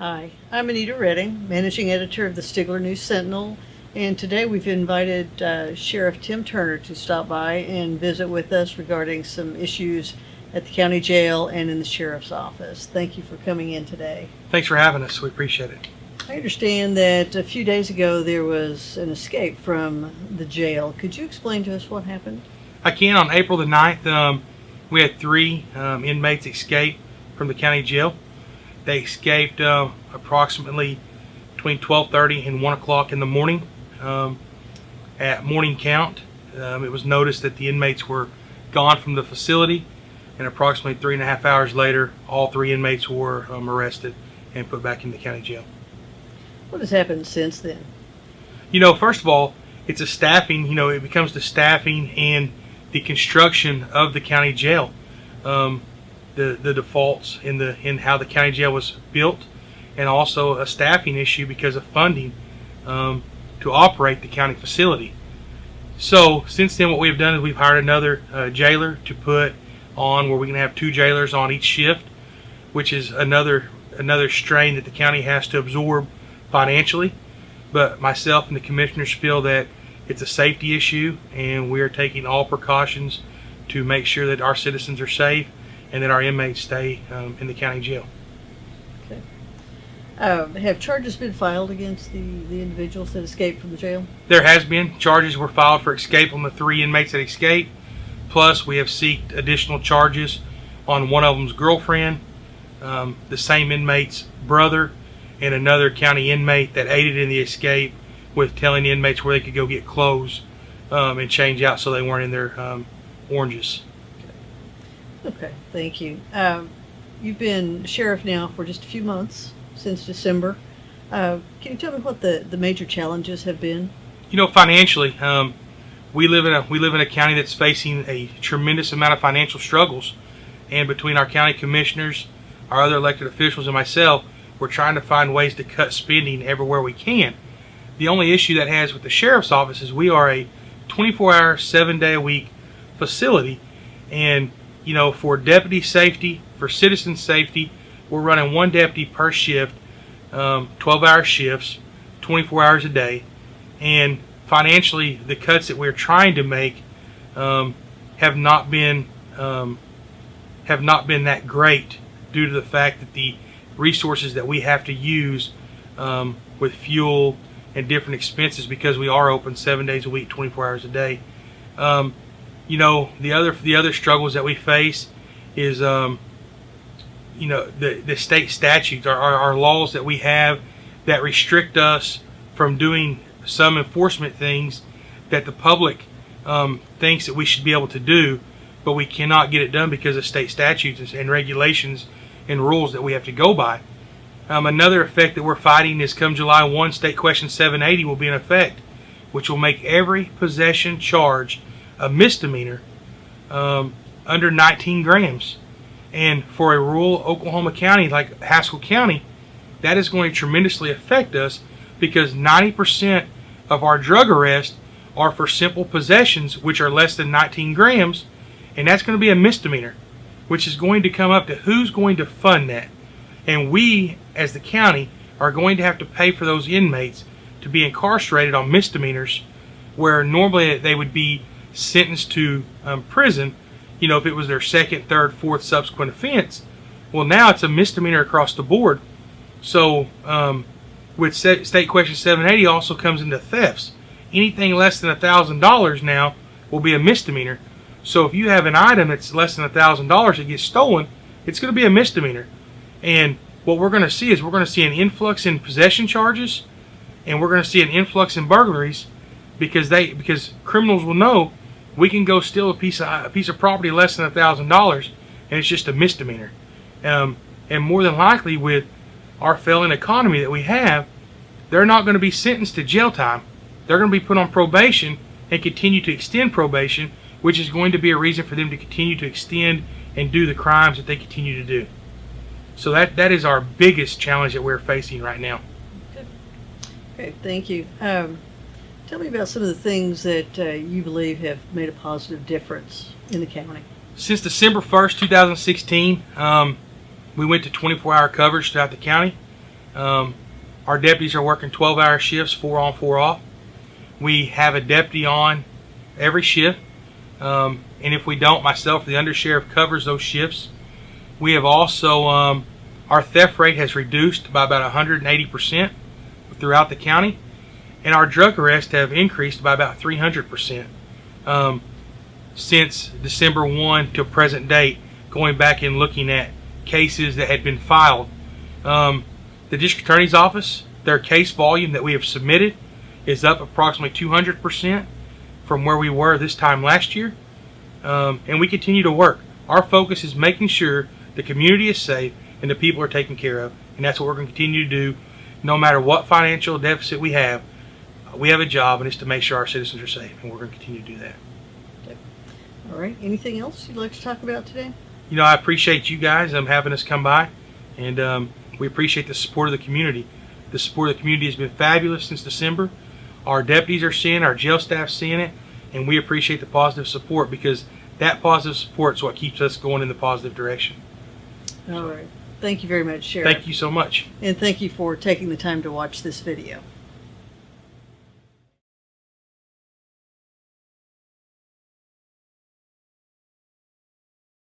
Hi, I'm Anita Redding, managing editor of the Stigler News Sentinel, and today we've invited Sheriff Tim Turner to stop by and visit with us regarding some issues at the county jail and in the sheriff's office. Thank you for coming in today. Thanks for having us. We appreciate it. I understand that a few days ago there was an escape from the jail. Could you explain to us what happened? I can. On April the 9th, we had three inmates escape from the county jail. They escaped approximately between 12:30 and 1 o'clock in the morning. At morning count, it was noticed that the inmates were gone from the facility, and approximately 3.5 hours later, all three inmates were arrested and put back in the county jail. What has happened since then? First of all, it's a staffing, it becomes the staffing and the construction of the county jail. The defaults in how the county jail was built, and also a staffing issue because of funding to operate the county facility. So since then, what we've done is we've hired another jailer to put on, where we can have two jailers on each shift, which is another strain that the county has to absorb financially. But myself and the commissioners feel that it's a safety issue, and we are taking all precautions to make sure that our citizens are safe and that our inmates stay in the county jail. Okay. Have charges been filed against the individuals that escaped from the jail? There has been. Charges were filed for escape on the three inmates that escaped. Plus, we have sought additional charges on one of them's girlfriend, the same inmate's brother, and another county inmate that aided in the escape with telling the inmates where they could go get clothes and change out so they weren't in their oranges. Okay, thank you. You've been sheriff now for just a few months, since December. Can you tell me what the major challenges have been? Financially, we live in a county that's facing a tremendous amount of financial struggles, and between our county commissioners, our other elected officials, and myself, we're trying to find ways to cut spending everywhere we can. The only issue that has with the sheriff's office is we are a 24-hour, 7-day-a-week facility, and for deputy safety, for citizen safety, we're running one deputy per shift, 12-hour shifts, 24 hours a day, and financially, the cuts that we're trying to make have not been that great due to the fact that the resources that we have to use with fuel and different expenses, because we are open 7 days a week, 24 hours a day. The other struggles that we face is the state statutes, our laws that we have that restrict us from doing some enforcement things that the public thinks that we should be able to do, but we cannot get it done because of state statutes and regulations and rules that we have to go by. Another effect that we're fighting is come July 1, State Question 780 will be in effect, which will make every possession charge a misdemeanor under 19 grams. And for a rural Oklahoma county like Haskell County, that is going to tremendously affect us, because 90% of our drug arrests are for simple possessions which are less than 19 grams, and that's going to be a misdemeanor, which is going to come up to who's going to fund that. And we, as the county, are going to have to pay for those inmates to be incarcerated on misdemeanors, where normally they would be sentenced to prison, if it was their second, third, fourth subsequent offense. Well, now it's a misdemeanor across the board. So with State Question 780 also comes into thefts. Anything less than $1,000 now will be a misdemeanor. So if you have an item that's less than $1,000 that gets stolen, it's going to be a misdemeanor. And what we're going to see is we're going to see an influx in possession charges, and we're going to see an influx in burglaries, because criminals will know we can go steal a piece of property less than $1,000, and it's just a misdemeanor. And more than likely, with our failing economy that we have, they're not going to be sentenced to jail time. They're going to be put on probation and continue to extend probation, which is going to be a reason for them to continue to extend and do the crimes that they continue to do. So that is our biggest challenge that we're facing right now. Okay, thank you. Tell me about some of the things that you believe have made a positive difference in the county. Since December 1st, 2016, we went to 24-hour coverage throughout the county. Our deputies are working 12-hour shifts, 4 on, 4 off. We have a deputy on every shift, and if we don't, myself, the undersheriff, covers those shifts. We have also, our theft rate has reduced by about 180% throughout the county, and our drug arrests have increased by about 300% since December 1 to present date, going back and looking at cases that had been filed. The district attorney's office, their case volume that we have submitted is up approximately 200% from where we were this time last year, and we continue to work. Our focus is making sure the community is safe and the people are taken care of, and that's what we're going to continue to do. No matter what financial deficit we have a job, and it's to make sure our citizens are safe, and we're going to continue to do that. All right. Anything else you'd like to talk about today? You know, I appreciate you guys having us come by, and we appreciate the support of the community. The support of the community has been fabulous since December. Our deputies are seeing it, our jail staff seeing it, and we appreciate the positive support, because that positive support is what keeps us going in the positive direction. All right. Thank you very much, Sheriff. Thank you so much. And thank you for taking the time to watch this video.